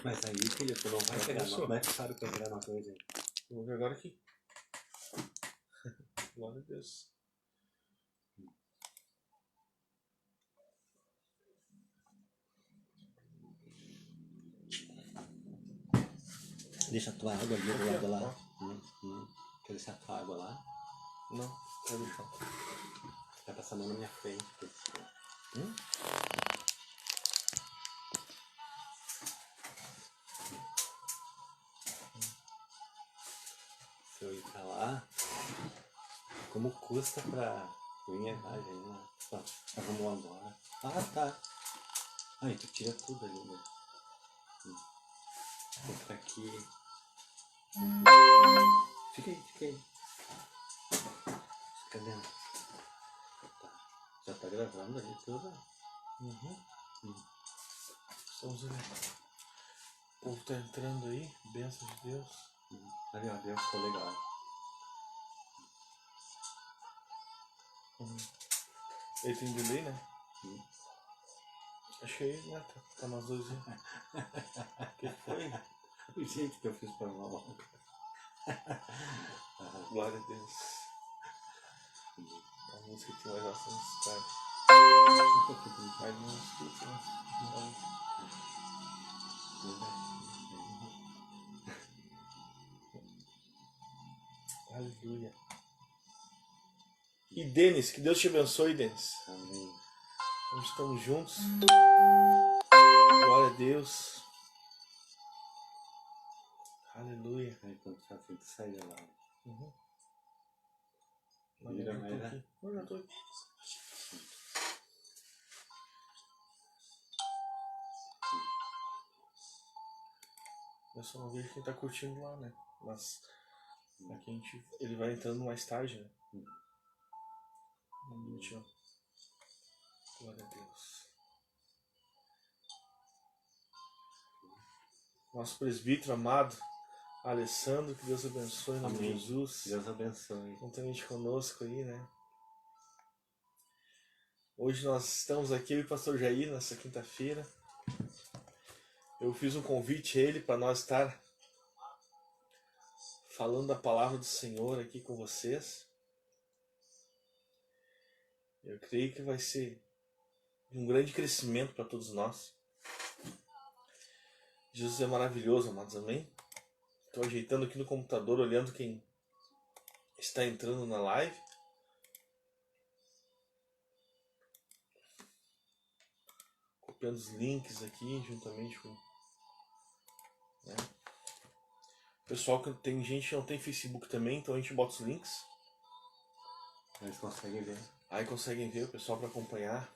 Mas aí, filho, tu não vai pegar, não. Como é que sabe que vai pegar uma coisa aí? Eu vou ver agora aqui. Glória a Deus. Deixa a tua água ali do lado lá. Quer deixar a tua água lá? Não, quero deixar. Vai passar a mão na minha frente. Se eu ir pra lá, como custa pra vir a viagem, né? Vamos agora. Ah, tá. Aí tu tira tudo ali, né? Fica aqui. Fica aí. Fica dentro. Tá. Já tá gravando ali tudo? Estamos ali. O povo tá entrando aí. Bênção de Deus. Ali, ó, Deus ficou legal. Ele tem delay, né? Achei, né? Tá nas luzinhas. O que foi? O jeito que eu fiz pra mal. Glória a Deus. A música tem mais ação nesse cara. Mas não escuta, né? Aleluia. E Denis, que Deus te abençoe, Denis. Amém. Nós estamos juntos. Glória a Deus. Aleluia. Aí quando tu assim, tu sai de lá. Vira, né? Eu já tô aqui. Eu só não vejo quem tá curtindo lá, né? Mas aqui ele vai entrando mais tarde, né? Glória a Deus. Nosso presbítero amado, Alessandro, que Deus abençoe em nome de Jesus. Deus abençoe. Juntamente conosco aí, né? Hoje nós estamos aqui, eu e o pastor Jair, nessa quinta-feira. Eu fiz um convite a ele para nós estar falando da palavra do Senhor aqui com vocês. Eu creio que vai ser de um grande crescimento para todos nós. Jesus é maravilhoso, amados, amém? Estou ajeitando aqui no computador, olhando quem está entrando na live. Copiando os links aqui, juntamente com... né? Pessoal, que tem gente que não tem Facebook também, então a gente bota os links. Eles conseguem ver. Aí conseguem ver o pessoal para acompanhar.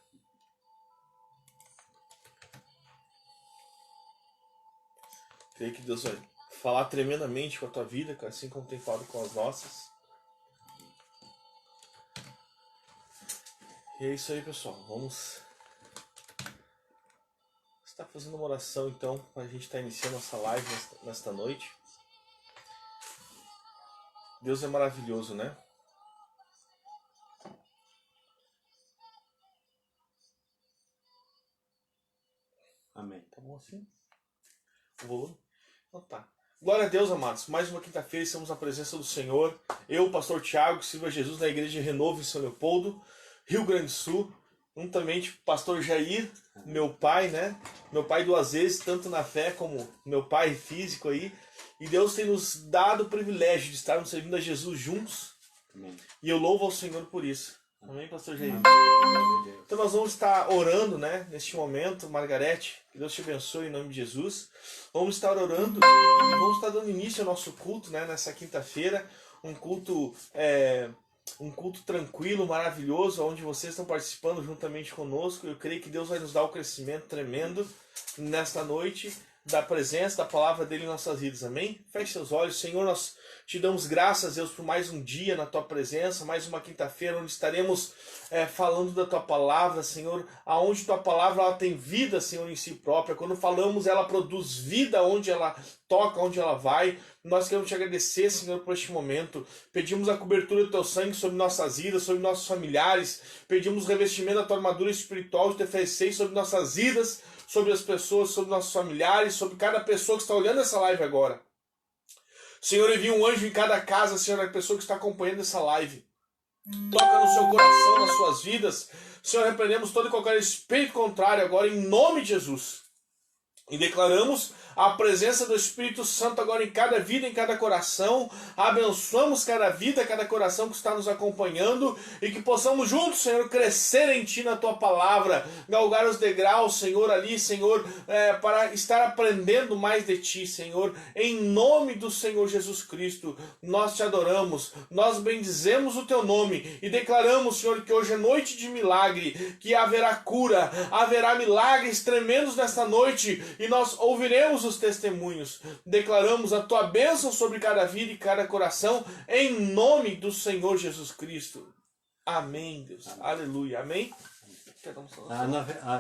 Creio que Deus vai falar tremendamente com a tua vida, assim como tem falado com as nossas. E é isso aí, pessoal. Vamos estar fazendo uma oração, então, para a gente estar iniciando nossa live nesta noite. Deus é maravilhoso, né? Amém. Tá bom assim? O volume? Então tá. Glória a Deus, amados. Mais uma quinta-feira estamos na presença do Senhor. Eu, o pastor Tiago, que sirvo a Jesus na igreja de Renovo em São Leopoldo, Rio Grande do Sul. Juntamente com o pastor Jair, meu pai, né? Meu pai duas vezes, tanto na fé como meu pai físico aí. E Deus tem nos dado o privilégio de estarmos servindo a Jesus juntos. Amém. E eu louvo ao Senhor por isso. Amém, pastor Jair? Amém. Então nós vamos estar orando, né, neste momento. Margarete, que Deus te abençoe em nome de Jesus. Vamos estar orando e vamos estar dando início ao nosso culto, né, nessa quinta-feira. Um culto tranquilo, maravilhoso, onde vocês estão participando juntamente conosco. Eu creio que Deus vai nos dar um crescimento tremendo nesta noite, da presença, da palavra dele em nossas vidas, amém? Feche seus olhos. Senhor, nós te damos graças, Deus, por mais um dia na tua presença, mais uma quinta-feira onde estaremos falando da tua palavra, Senhor, aonde tua palavra ela tem vida, Senhor, em si própria. Quando falamos, ela produz vida onde ela toca, onde ela vai. Nós queremos te agradecer, Senhor, por este momento. Pedimos a cobertura do teu sangue sobre nossas vidas, sobre nossos familiares. Pedimos o revestimento da tua armadura espiritual de Efésios 6 sobre nossas vidas, sobre as pessoas, sobre nossos familiares, sobre cada pessoa que está olhando essa live agora. Senhor, envia um anjo em cada casa, Senhor, a pessoa que está acompanhando essa live. Toca no seu coração, nas suas vidas. Senhor, repreendemos todo e qualquer espírito contrário agora, em nome de Jesus. E declaramos a presença do Espírito Santo agora em cada vida, em cada coração. Abençoamos cada vida, cada coração que está nos acompanhando. E que possamos juntos, Senhor, crescer em Ti, na Tua palavra. Galgar os degraus, Senhor, ali, Senhor, para estar aprendendo mais de Ti, Senhor. Em nome do Senhor Jesus Cristo, nós Te adoramos. Nós bendizemos o Teu nome. E declaramos, Senhor, que hoje é noite de milagre. Que haverá cura, haverá milagres tremendos nesta noite. E nós ouviremos os testemunhos. Declaramos a Tua bênção sobre cada vida e cada coração, em nome do Senhor Jesus Cristo. Amém, Deus. Amém. Aleluia. Amém.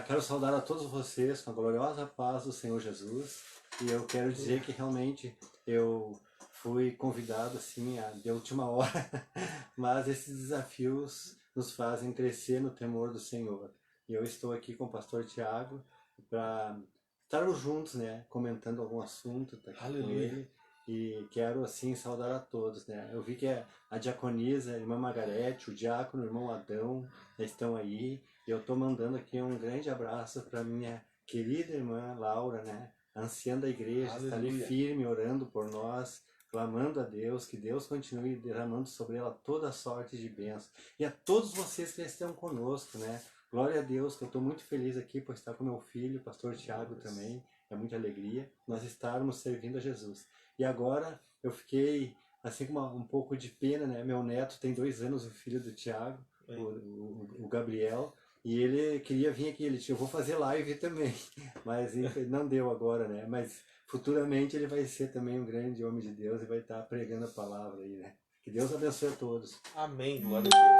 Quero saudar a todos vocês com a gloriosa paz do Senhor Jesus. E eu quero dizer que realmente eu fui convidado assim de última hora, mas esses desafios nos fazem crescer no temor do Senhor. E eu estou aqui com o pastor Tiago para estarmos juntos, né, comentando algum assunto, tá aqui com ele, e quero assim saudar a todos, né. Eu vi que a diaconisa, a irmã Margarete, o diácono, o irmão Adão, estão aí, e eu estou mandando aqui um grande abraço para minha querida irmã Laura, né, a anciã da igreja, está ali firme, orando por nós, clamando a Deus, que Deus continue derramando sobre ela toda a sorte de bênçãos, e a todos vocês que estão conosco, né. Glória a Deus, que eu estou muito feliz aqui por estar com meu filho, o pastor Tiago também. É muita alegria nós estarmos servindo a Jesus. E agora eu fiquei assim com um pouco de pena, né? Meu neto tem 2 anos, o filho do Tiago, o Gabriel, e ele queria vir aqui, ele disse, eu vou fazer live também, mas não deu agora, né? Mas futuramente ele vai ser também um grande homem de Deus e vai estar pregando a palavra aí, né? Que Deus abençoe a todos. Amém, glória a Deus.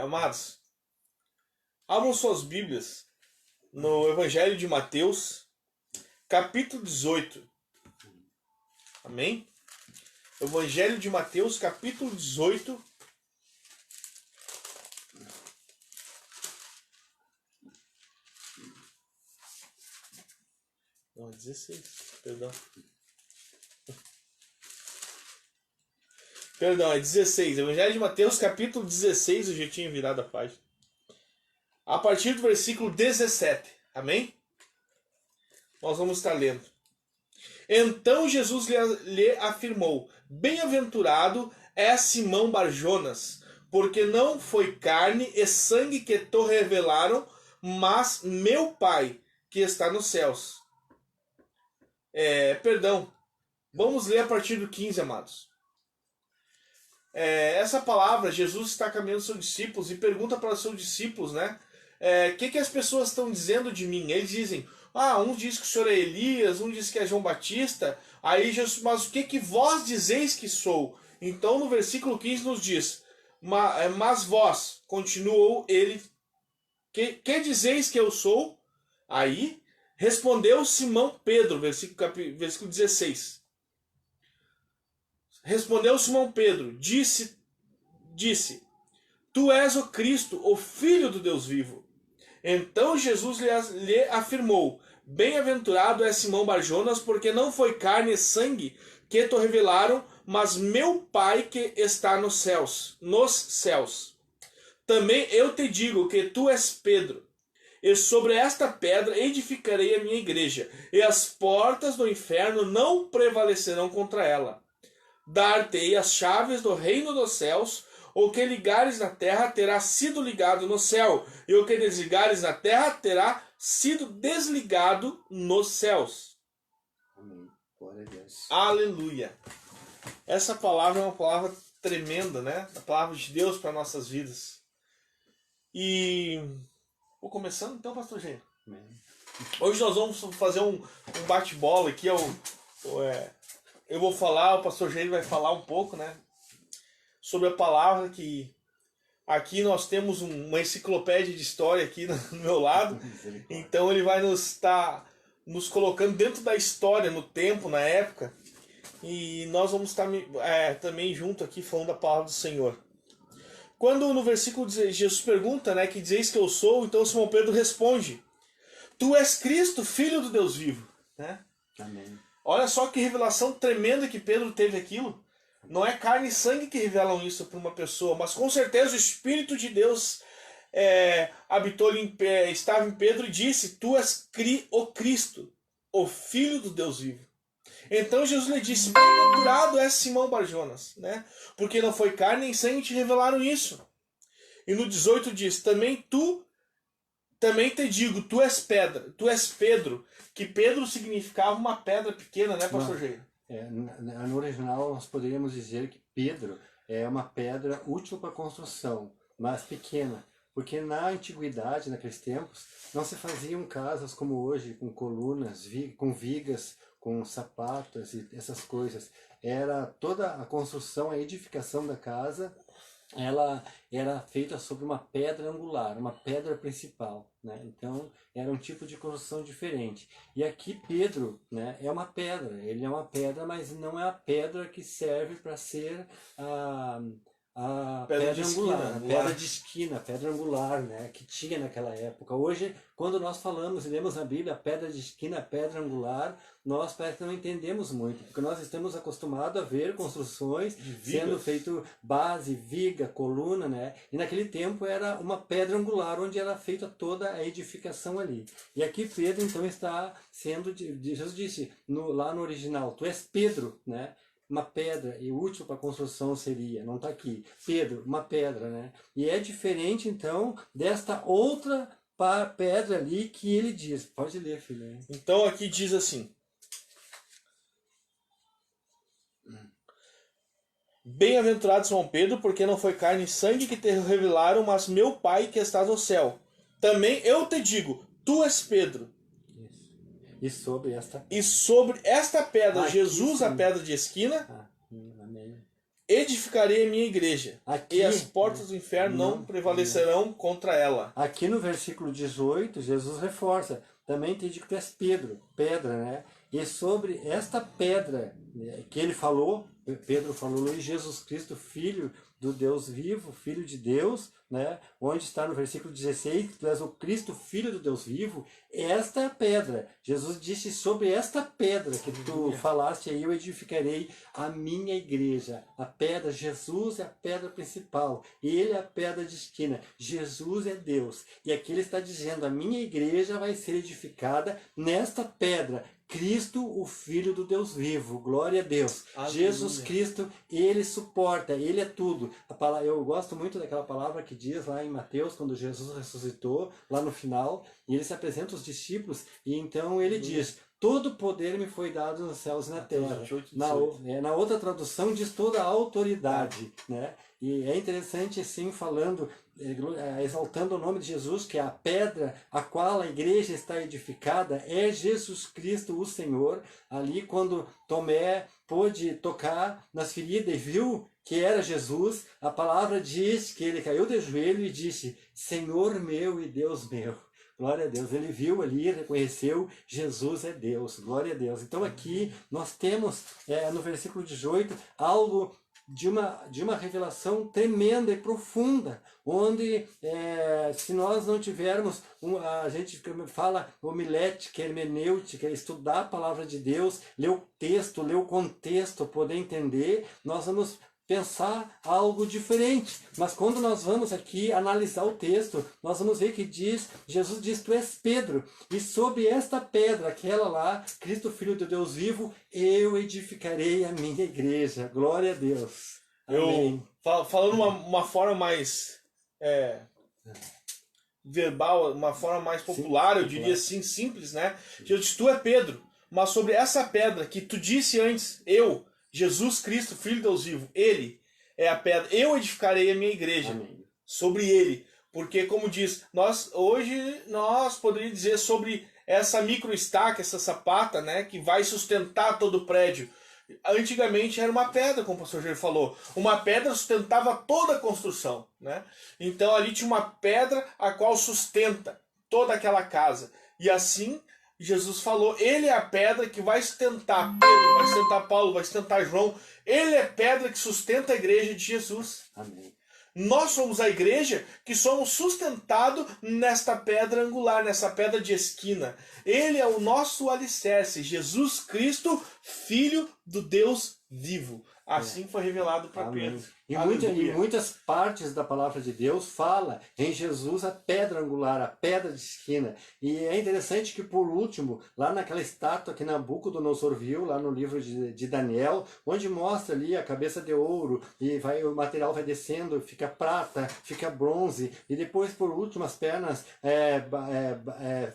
Amados, abram suas Bíblias no Evangelho de Mateus, capítulo 18. Amém? Evangelho de Mateus, capítulo 18. Não, 16, perdão. Perdão, é 16. Evangelho de Mateus, capítulo 16, eu já tinha virado a página. A partir do versículo 17. Amém? Nós vamos estar lendo. Então Jesus lhe afirmou: Bem-aventurado é Simão Barjonas, porque não foi carne e sangue que te revelaram, mas meu Pai que está nos céus. Perdão. Vamos ler a partir do 15, amados. Essa palavra, Jesus está caminhando aos seus discípulos e pergunta para os seus discípulos, né? Que as pessoas estão dizendo de mim? Eles dizem, um diz que o senhor é Elias, um diz que é João Batista. Aí Jesus, mas o que vós dizeis que sou? Então no versículo 15 nos diz, mas vós, continuou ele, que dizeis que eu sou? Aí respondeu Simão Pedro, versículo 16. Respondeu Simão Pedro, disse, Tu és o Cristo, o Filho do Deus vivo. Então Jesus lhe afirmou, Bem-aventurado é Simão Barjonas, porque não foi carne e sangue que te revelaram, mas meu Pai que está nos céus. Também eu te digo que tu és Pedro, e sobre esta pedra edificarei a minha igreja, e as portas do inferno não prevalecerão contra ela. Dar-te-ei as chaves do reino dos céus. O que ligares na terra terá sido ligado no céu, e o que desligares na terra terá sido desligado nos céus. Amém. Glória a Deus. Aleluia. Essa palavra é uma palavra tremenda, né? A palavra de Deus para nossas vidas. E vou começando então, pastor Gênio. Hoje nós vamos fazer um bate-bola aqui. Eu vou falar, o pastor Gênio vai falar um pouco, né? Sobre a palavra, que aqui nós temos uma enciclopédia de história aqui no meu lado. Então ele vai nos colocando dentro da história, no tempo, na época. E nós vamos estar também junto aqui falando da palavra do Senhor. Quando no versículo Jesus pergunta, né, que dizeis que eu sou, então Simão Pedro responde: tu és Cristo, Filho do Deus vivo. Né? Amém. Olha só que revelação tremenda que Pedro teve aquilo. Não é carne e sangue que revelam isso para uma pessoa, mas com certeza o Espírito de Deus habitou estava em Pedro e disse: tu és o Cristo, o Filho do Deus vivo. Então Jesus lhe disse: bem-aventurado és Simão Barjonas, né? Porque não foi carne nem sangue que te revelaram isso. E no 18 diz: também te digo, tu és pedra, tu és Pedro, que Pedro significava uma pedra pequena, né, pastor Jair? No original nós poderíamos dizer que Pedro é uma pedra útil para a construção, mas pequena. Porque na antiguidade, naqueles tempos, não se faziam casas como hoje, com colunas, com vigas, com sapatas e essas coisas. Era toda a construção, a edificação da casa, ela era feita sobre uma pedra angular, uma pedra principal, né? Então era um tipo de construção diferente. E aqui Pedro, né, é uma pedra, ele é uma pedra, mas não é a pedra que serve para ser a pedra angular, pedra de esquina, pedra angular, né, que tinha naquela época. Hoje, quando nós falamos e lemos na Bíblia pedra de esquina, pedra angular, nós parece que não entendemos muito, porque nós estamos acostumados a ver construções sendo feito base, viga, coluna, né? E naquele tempo era uma pedra angular onde era feita toda a edificação ali. E aqui Pedro então está sendo, Jesus disse lá no original, tu és Pedro, né? Uma pedra, e útil para a construção seria, não está aqui, Pedro, uma pedra, né? E é diferente então desta outra pedra ali que ele diz. Pode ler, filho. Então aqui diz assim: bem-aventurado São Pedro, porque não foi carne e sangue que te revelaram, mas meu Pai que estás no céu. Também eu te digo, tu és Pedro. E sobre esta pedra, aqui, Jesus, sim. A pedra de esquina, amém. Edificarei a minha igreja, aqui, e as portas do inferno não prevalecerão contra ela. Aqui no versículo 18, Jesus reforça, também te digo que tu és Pedro, pedra, né? E sobre esta pedra que ele falou, Pedro falou, e Jesus Cristo, Filho do Deus vivo, Filho de Deus, né? Onde está no versículo 16, tu és o Cristo, Filho do Deus vivo, esta é a pedra. Jesus disse, sobre esta pedra que tu falaste aí, eu edificarei a minha igreja. A pedra, Jesus é a pedra principal, ele é a pedra de esquina, Jesus é Deus. E aqui ele está dizendo, a minha igreja vai ser edificada nesta pedra, Cristo, o Filho do Deus vivo, glória a Deus. Aleluia. Jesus Cristo, ele suporta, ele é tudo. Eu gosto muito daquela palavra que diz lá em Mateus, quando Jesus ressuscitou, lá no final, e ele se apresenta aos discípulos, e então ele diz, todo poder me foi dado nos céus e na terra. Na outra tradução diz toda a autoridade, né? E é interessante assim, falando, exaltando o nome de Jesus, que a pedra a qual a igreja está edificada é Jesus Cristo, o Senhor. Ali quando Tomé pôde tocar nas feridas e viu que era Jesus, a palavra diz que ele caiu de joelho e disse, Senhor meu e Deus meu. Glória a Deus. Ele viu ali, reconheceu, Jesus é Deus. Glória a Deus. Então aqui nós temos, no versículo 18, algo de uma revelação tremenda e profunda, onde se nós não tivermos, a gente fala homilética, hermenêutica, estudar a palavra de Deus, ler o texto, ler o contexto, poder entender, nós vamos pensar algo diferente. Mas quando nós vamos aqui analisar o texto, nós vamos ver que Jesus diz, tu és Pedro, e sobre esta pedra, aquela lá, Cristo Filho de Deus vivo, eu edificarei a minha igreja. Glória a Deus. Amém. Falando uma forma mais verbal, uma forma mais popular, eu diria assim, simples, né? Jesus diz, tu é Pedro, mas sobre essa pedra que tu disse antes, Jesus Cristo, Filho de Deus vivo, ele é a pedra, eu edificarei a minha igreja. Amém. Sobre ele, porque como diz, hoje nós poderíamos dizer sobre essa microestaca, essa sapata, né, que vai sustentar todo o prédio. Antigamente era uma pedra, como o pastor Jair falou, uma pedra sustentava toda a construção, né? Então ali tinha uma pedra a qual sustenta toda aquela casa, e assim Jesus falou, ele é a pedra que vai sustentar Pedro, vai sustentar Paulo, vai sustentar João. Ele é a pedra que sustenta a igreja de Jesus. Amém. Nós somos a igreja que somos sustentados nesta pedra angular, nessa pedra de esquina. Ele é o nosso alicerce, Jesus Cristo, Filho do Deus vivo. Assim foi revelado para Pedro. Em muitas partes da palavra de Deus fala em Jesus a pedra angular, a pedra de esquina. E é interessante que, por último, lá naquela estátua que Nabucodonosor viu, lá no livro de Daniel, onde mostra ali a cabeça de ouro, e o material vai descendo, fica prata, fica bronze, e depois, por último, as pernas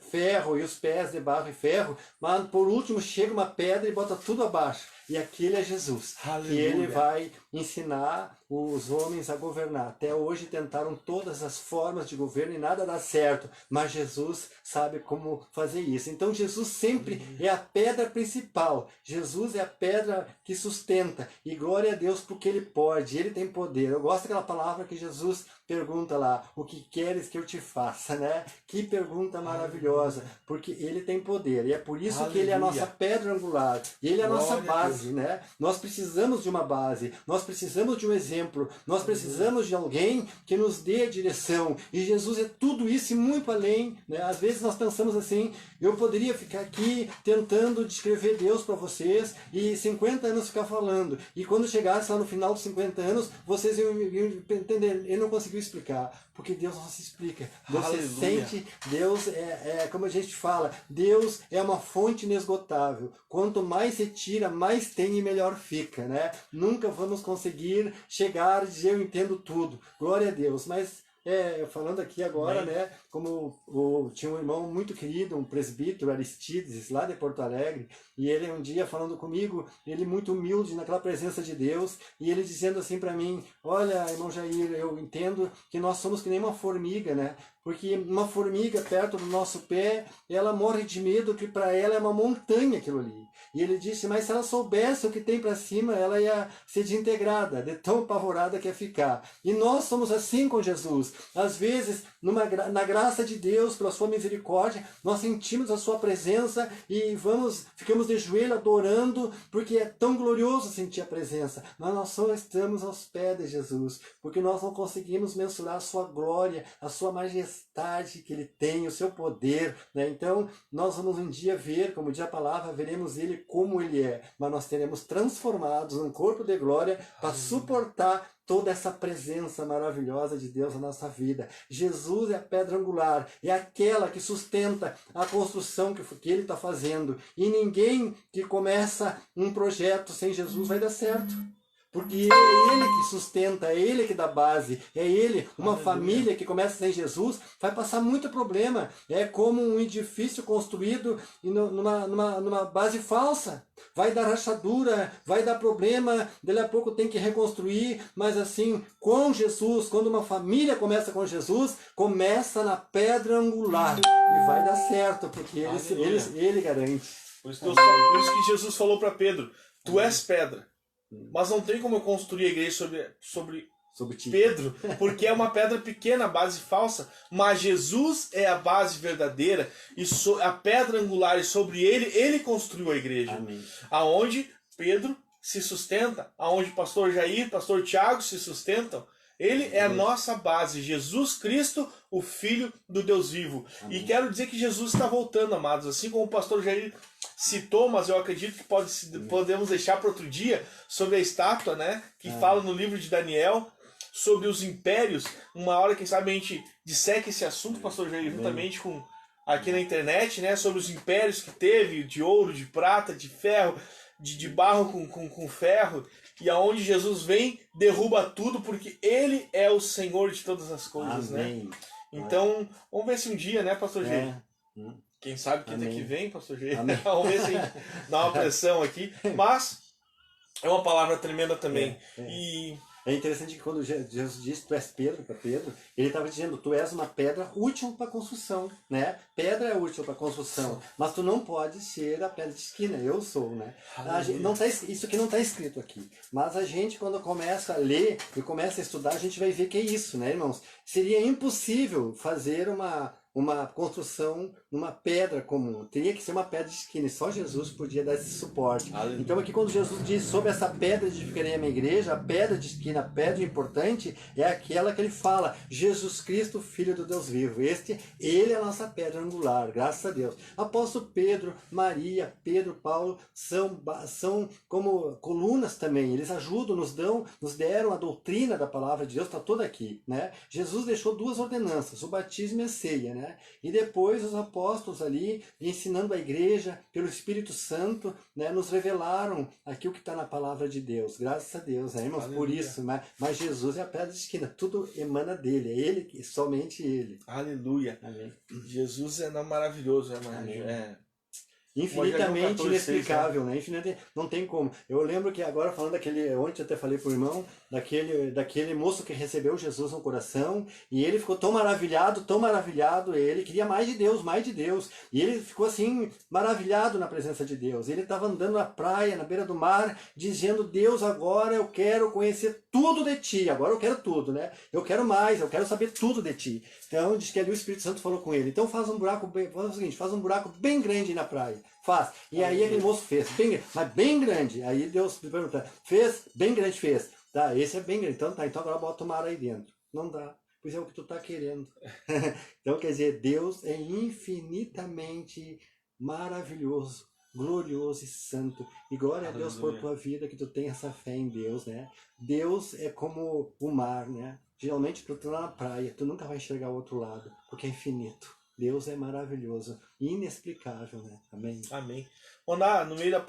ferro, e os pés de barro e ferro, mas por último chega uma pedra e bota tudo abaixo. E aquele é Jesus. Aleluia. Que ele vai ensinar os homens a governar. Até hoje tentaram todas as formas de governo e nada dá certo, mas Jesus sabe como fazer isso. Então Jesus sempre é a pedra principal. Jesus é a pedra que sustenta. E glória a Deus porque ele pode, ele tem poder. Eu gosto daquela palavra que Jesus pergunta lá, o que queres que eu te faça, né? Que pergunta maravilhosa, porque ele tem poder. E é por isso que ele é a nossa pedra angular. E ele é a nossa base, né? Nós precisamos de uma base, nós precisamos de um exemplo, nós precisamos de alguém que nos dê a direção. E Jesus é tudo isso e muito além, né? Às vezes nós pensamos assim, eu poderia ficar aqui tentando descrever Deus para vocês e 50 anos ficar falando. E quando chegasse lá no final dos 50 anos, vocês iam entender. Eu não conseguiu explicar, porque Deus não se explica. Deus se sente, Deus como a gente fala, Deus é uma fonte inesgotável. Quanto mais se tira, mais tem e melhor fica, né? Nunca vamos conseguir chegar e dizer eu entendo tudo. Glória a Deus, mas falando aqui agora, né, como tinha um irmão muito querido, um presbítero, Aristides, lá de Porto Alegre, e ele um dia falando comigo, ele muito humilde naquela presença de Deus, e ele dizendo assim para mim, olha, irmão Jair, eu entendo que nós somos que nem uma formiga, né? Porque uma formiga perto do nosso pé, ela morre de medo, que para ela é uma montanha aquilo ali. E ele disse, mas se ela soubesse o que tem para cima, ela ia ser desintegrada, de tão apavorada que ia ficar. E nós somos assim com Jesus. Às vezes, na graça de Deus, pela sua misericórdia, nós sentimos a sua presença e ficamos de joelho adorando, porque é tão glorioso sentir a presença. Mas nós só estamos aos pés de Jesus, porque nós não conseguimos mensurar a sua glória, a sua majestade que ele tem, o seu poder, né? Então, nós vamos um dia ver, como diz a palavra, veremos ele como ele é, mas nós seremos transformados num corpo de glória para suportar toda essa presença maravilhosa de Deus na nossa vida. Jesus é a pedra angular, é aquela que sustenta a construção que ele está fazendo. E ninguém que começa um projeto sem Jesus vai dar certo. Porque é ele que sustenta, é ele que dá base, é ele. Uma família que começa sem Jesus vai passar muito problema. É como um edifício construído numa base falsa. Vai dar rachadura, vai dar problema, daqui a pouco tem que reconstruir, mas assim, com Jesus, quando uma família começa com Jesus, começa na pedra angular. E vai dar certo, porque ele garante. Por isso que Jesus falou para Pedro, tu és pedra. Mas não tem como eu construir a igreja sobre Pedro, porque é uma pedra pequena, base falsa. Mas Jesus é a base verdadeira, e a pedra angular, e sobre ele construiu a igreja. Amém. Aonde Pedro se sustenta, aonde pastor Jair, pastor Tiago se sustentam. Ele é a nossa base, Jesus Cristo, o Filho do Deus vivo. Amém. E quero dizer que Jesus está voltando, amados. Assim como o pastor Jair citou, mas eu acredito que podemos deixar para outro dia, sobre a estátua, né, que fala no livro de Daniel, sobre os impérios. Uma hora, quem sabe, a gente disseca esse assunto, pastor Jair, juntamente com aqui na internet, né, sobre os impérios que teve, de ouro, de prata, de ferro, de barro com ferro, e aonde Jesus vem, derruba tudo, porque ele é o Senhor de todas as coisas. Amém. Né? Então, vamos ver se um dia, né, pastor Jair? Quem sabe quinta que vem, pastor Jair? Vamos ver se dá uma pressão aqui. Mas é uma palavra tremenda também. E é interessante que quando Jesus disse, tu és Pedro, para Pedro, ele estava dizendo, tu és uma pedra útil para construção, né? Pedra é útil para construção, mas tu não pode ser a pedra de esquina, eu sou, né? Isso aqui não está escrito aqui, mas a gente, quando começa a ler e começa a estudar, a gente vai ver que é isso, né, irmãos? Seria impossível fazer uma uma construção numa pedra comum. Teria que ser uma pedra de esquina e só Jesus podia dar esse suporte. Aleluia. Então aqui quando Jesus diz sobre essa pedra edificarei a minha igreja, a pedra de esquina, a pedra importante é aquela que ele fala, Jesus Cristo, Filho do Deus vivo. Ele é a nossa pedra angular, graças a Deus. Apóstolo Pedro, Maria, Pedro, Paulo são como colunas também. Eles ajudam, nos deram a doutrina da palavra de Deus, está toda aqui, né? Jesus deixou duas ordenanças, o batismo e a ceia, né? E depois os apóstolos ali, ensinando a igreja pelo Espírito Santo, né, nos revelaram aqui o que está na palavra de Deus. Graças a Deus, né, irmãos? Aleluia. Por isso, mas Jesus é a pedra de esquina, tudo emana dele, é ele, somente ele. Aleluia. Amém. Jesus é maravilhoso, Amém. João Infinitamente 14:6, inexplicável, né? Não tem como. Eu lembro que agora falando daquele, ontem eu até falei pro irmão, daquele moço que recebeu Jesus no coração, e ele ficou tão maravilhado, ele queria mais de Deus, e ele ficou assim, maravilhado na presença de Deus. Ele estava andando na praia, na beira do mar, dizendo, Deus, agora eu quero conhecer tudo de ti, agora eu quero tudo, né? Eu quero mais, eu quero saber tudo de ti. Então, diz que ali o Espírito Santo falou com ele, então faz um buraco bem grande na praia. Faz. E aí aquele moço fez, bem grande. Aí Deus me pergunta, fez? Bem grande fez. Tá, esse é bem grande. Então tá, então agora bota o mar aí dentro. Não dá. Pois é o que tu tá querendo. Então quer dizer, Deus é infinitamente maravilhoso, glorioso e santo. E glória a Deus por tua vida que tu tem essa fé em Deus, né? Deus é como o mar, né? Geralmente tu tá na praia, tu nunca vai enxergar o outro lado, porque é infinito. Deus é maravilhoso, inexplicável, né? Amém? Amém. Vamos dar, no meio da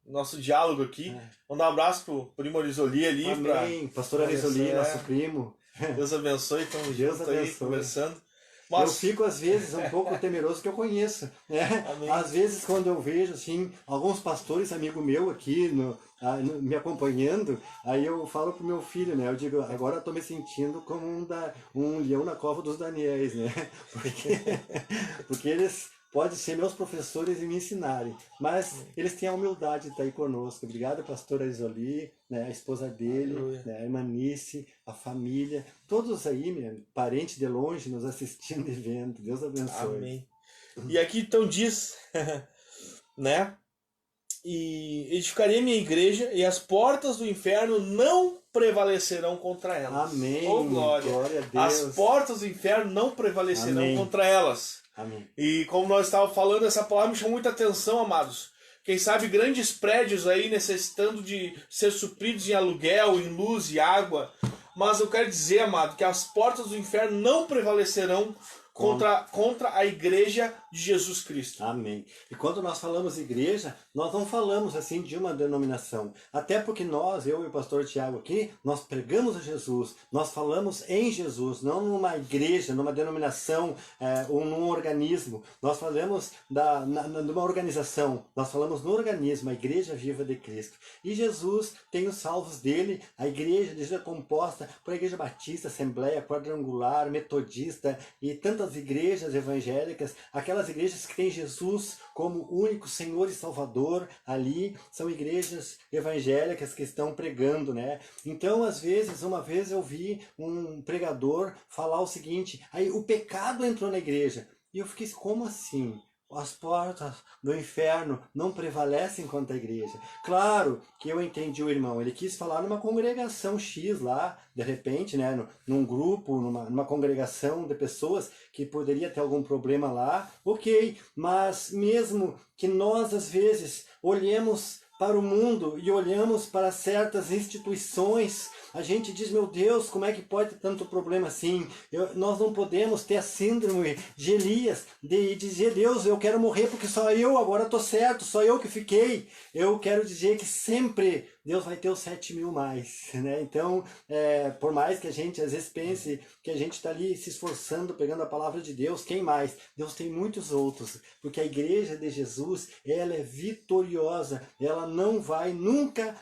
nosso diálogo aqui, vamos dar um abraço pro primo Arizoli ali. Amém. Pastor Arizoli, nosso primo. Deus abençoe, estamos juntos aí conversando. Eu fico às vezes um pouco temeroso que eu conheço, né? Às vezes quando eu vejo assim, alguns pastores, amigo meu aqui me acompanhando, aí eu falo pro meu filho, né? Eu digo, agora eu tô me sentindo como um leão na cova dos Daniéis, né? Porque eles podem ser meus professores e me ensinarem, mas eles têm a humildade de estar aí conosco. Obrigado, pastor Arizoli, né, a esposa dele, né, a irmã Nice, a família, todos aí, parentes de longe, nos assistindo e vendo. Deus abençoe. Amém. E aqui então diz, né? E edificarei minha igreja e as portas do inferno não prevalecerão contra elas. Amém. Oh, glória a Deus. As portas do inferno não prevalecerão contra elas. Amém. E como nós estávamos falando, essa palavra me chamou muita atenção, amados. Quem sabe grandes prédios aí necessitando de ser supridos em aluguel, em luz e água. Mas eu quero dizer, amado, que as portas do inferno não prevalecerão contra a igreja de Jesus Cristo. Amém. E quando nós falamos igreja, nós não falamos assim de uma denominação. Até porque eu e o pastor Tiago aqui, nós pregamos a Jesus, nós falamos em Jesus, não numa igreja, numa denominação ou num organismo. Nós falamos numa organização, nós falamos no organismo, a Igreja Viva de Cristo. E Jesus tem os salvos dele, a igreja de Jesus é composta por Igreja Batista, Assembleia, Quadrangular, Metodista e tantas igrejas evangélicas, aquelas igrejas que têm Jesus como único Senhor e Salvador ali, são igrejas evangélicas que estão pregando, né? Então, às vezes, uma vez eu vi um pregador falar o seguinte, aí o pecado entrou na igreja, e eu fiquei, como assim? As portas do inferno não prevalecem contra a igreja. Claro que eu entendi o irmão, ele quis falar numa congregação X lá, de repente, né, num grupo, numa congregação de pessoas que poderia ter algum problema lá, ok, mas mesmo que nós às vezes olhemos para o mundo e olhamos para certas instituições, a gente diz, meu Deus, como é que pode ter tanto problema assim? Nós não podemos ter a síndrome de Elias, de dizer, Deus, eu quero morrer porque só eu agora estou certo, só eu que fiquei. Eu quero dizer que sempre Deus vai ter os 7.000 mais, né? Então, por mais que a gente às vezes pense que a gente está ali se esforçando, pegando a palavra de Deus, quem mais? Deus tem muitos outros, porque a igreja de Jesus, ela é vitoriosa, ela não vai nunca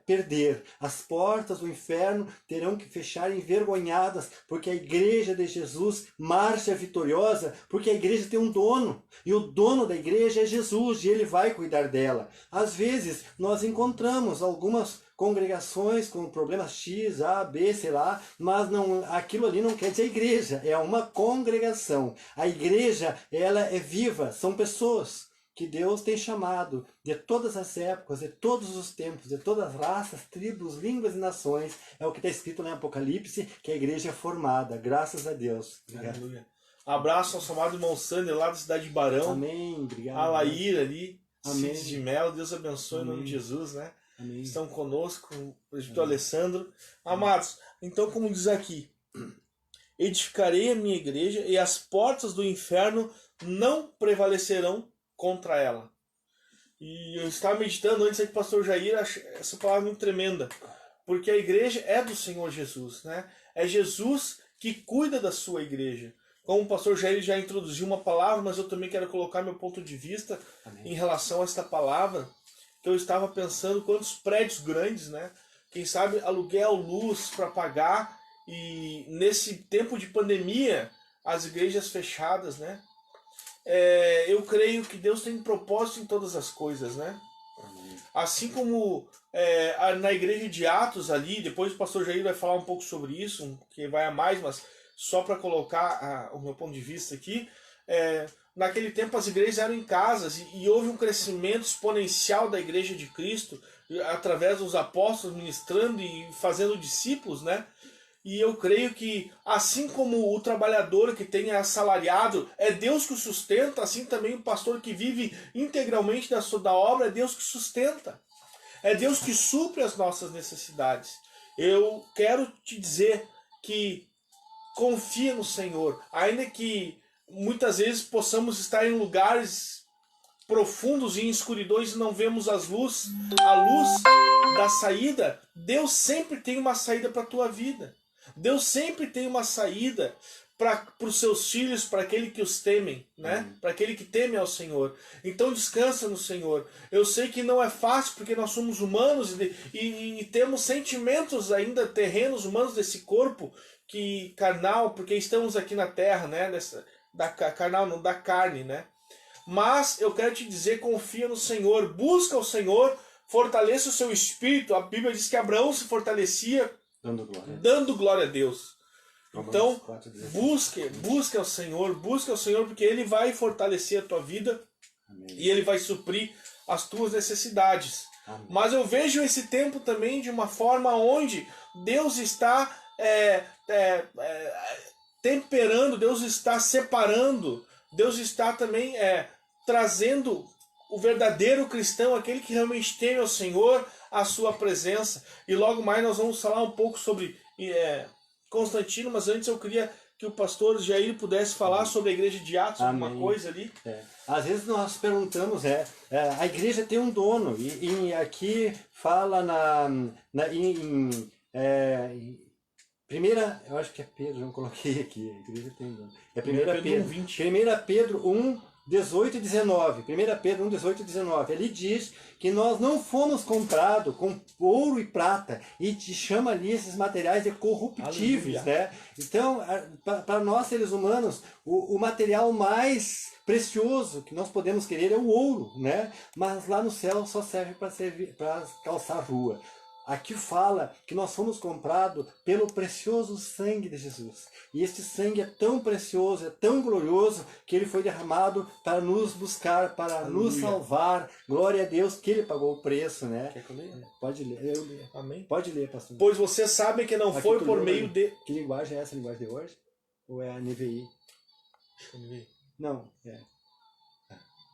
perder. As portas do inferno terão que fechar envergonhadas, porque a igreja de Jesus marcha vitoriosa, porque a igreja tem um dono, e o dono da igreja é Jesus, e ele vai cuidar dela. Às vezes, nós encontramos algumas congregações com problemas X, A, B, sei lá, mas não, aquilo ali não quer dizer igreja, é uma congregação. A igreja, ela é viva, são pessoas que Deus tem chamado de todas as épocas, de todos os tempos, de todas as raças, tribos, línguas e nações. É o que está escrito no Apocalipse, que a igreja é formada, graças a Deus. Obrigado. Aleluia. Abraço ao seu amado irmão Sander, lá da cidade de Barão. Amém, obrigado. A Laíra ali, Amém. Cid de Melo, Deus abençoe Amém. em nome de Jesus, né? Amém. Estão conosco, o presbítero Alessandro. Amados, então como diz aqui, edificarei a minha igreja e as portas do inferno não prevalecerão contra ela. E eu estava meditando antes aí que o pastor Jair, essa palavra é muito tremenda, porque a igreja é do Senhor Jesus, né? É Jesus que cuida da sua igreja. Como o pastor Jair já introduziu uma palavra, mas eu também quero colocar meu ponto de vista Amém. em relação a esta palavra, que eu estava pensando quantos prédios grandes, né? Quem sabe aluguel, luz para pagar, e nesse tempo de pandemia, as igrejas fechadas, né? Eu creio que Deus tem propósito em todas as coisas, né? Amém. Assim como na igreja de Atos ali, depois o pastor Jair vai falar um pouco sobre isso, que vai a mais, mas só para colocar o meu ponto de vista aqui, naquele tempo as igrejas eram em casas e houve um crescimento exponencial da igreja de Cristo, através dos apóstolos ministrando e fazendo discípulos, né? E eu creio que, assim como o trabalhador que tem assalariado, é Deus que o sustenta, assim também o pastor que vive integralmente da obra, é Deus que sustenta. É Deus que supre as nossas necessidades. Eu quero te dizer que confia no Senhor, ainda que muitas vezes possamos estar em lugares profundos e em escuridões e não vemos a luz da saída. Deus sempre tem uma saída para a tua vida. Deus sempre tem uma saída para os seus filhos, para aquele que os temem, né? Para aquele que teme ao Senhor. Então descansa no Senhor. Eu sei que não é fácil porque nós somos humanos e temos sentimentos ainda terrenos humanos desse corpo que carnal, porque estamos aqui na terra, né? Carnal não, da carne, né? Mas eu quero te dizer, confia no Senhor, busca o Senhor, fortaleça o seu espírito. A Bíblia diz que Abraão se fortalecia dando glória a Deus. Então, busque ao Senhor, porque Ele vai fortalecer a tua vida. Amém. E Ele vai suprir as tuas necessidades. Amém. Mas eu vejo esse tempo também de uma forma onde Deus está temperando, Deus está separando, Deus está também trazendo o verdadeiro cristão, aquele que realmente teme ao Senhor, a sua presença. E logo mais nós vamos falar um pouco sobre Constantino, mas antes eu queria que o pastor Jair pudesse falar sobre a igreja de Atos, alguma coisa ali. Às vezes nós perguntamos, a igreja tem um dono, e aqui fala em primeira, eu acho que é Pedro, não coloquei aqui, a igreja tem um dono. É 1 Pedro 1, 18 e 19. 1 Pedro 1, 18 e 19. Ele diz que nós não fomos comprados com ouro e prata, e te chama ali esses materiais de corruptíveis, né? Então, para nós seres humanos, o material mais precioso que nós podemos querer é o ouro, né? Mas lá no céu só serve para calçar rua. Aqui fala que nós fomos comprados pelo precioso sangue de Jesus. E este sangue é tão precioso, é tão glorioso, que ele foi derramado para nos buscar, para Aleluia. nos salvar. Glória a Deus que ele pagou o preço, né? Quer que eu leia? Pode ler, eu leio. Amém. Pode ler, pastor. Pois você sabe que não Aqui foi tu por leu, meio né? de... Que linguagem é essa, a linguagem de hoje? Ou é a NVI? Deixa eu ver. Não,